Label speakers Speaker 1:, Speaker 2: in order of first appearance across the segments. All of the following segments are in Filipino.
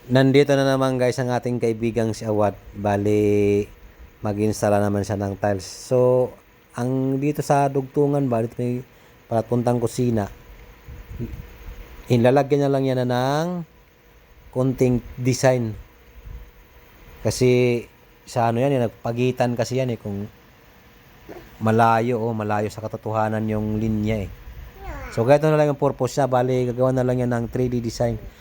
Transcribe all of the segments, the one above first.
Speaker 1: Nandito na naman guys ang ating kaibigang si Awad. Bali, mag-installa naman siya ng tiles. So, ang dito sa dugtungan ba, dito may papuntang kusina. Ilalagyan na lang yan na ng konting design. Kasi sa ano yan, nagpagitan kasi yan kung malayo sa katotohanan yung linya So, ganito na lang yung purpose niya. Bali, gagawa na lang yan ng 3D design.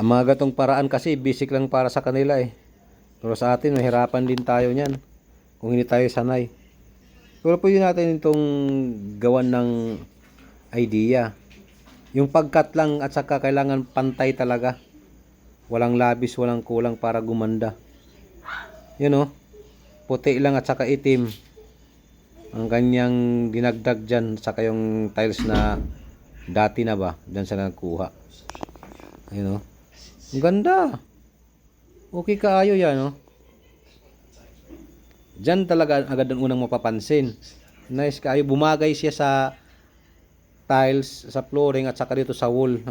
Speaker 1: Ang mga gatong paraan kasi basic lang para sa kanila Pero sa atin, mahirapan din tayo niyan kung hindi tayo sanay. Pero pwede natin itong gawan ng idea. Yung pagkat lang at saka kailangan pantay talaga. Walang labis, walang kulang para gumanda. Yun puti lang at saka itim. Ang kanyang dinagdag dyan, saka yung tiles na dati na ba, dyan sa nagkuha. Ayun Ang ganda. Okay kaayo yan Diyan talaga agad ang unang mapapansin. Nice kaayo. Bumagay siya sa tiles, sa flooring at saka dito sa wall.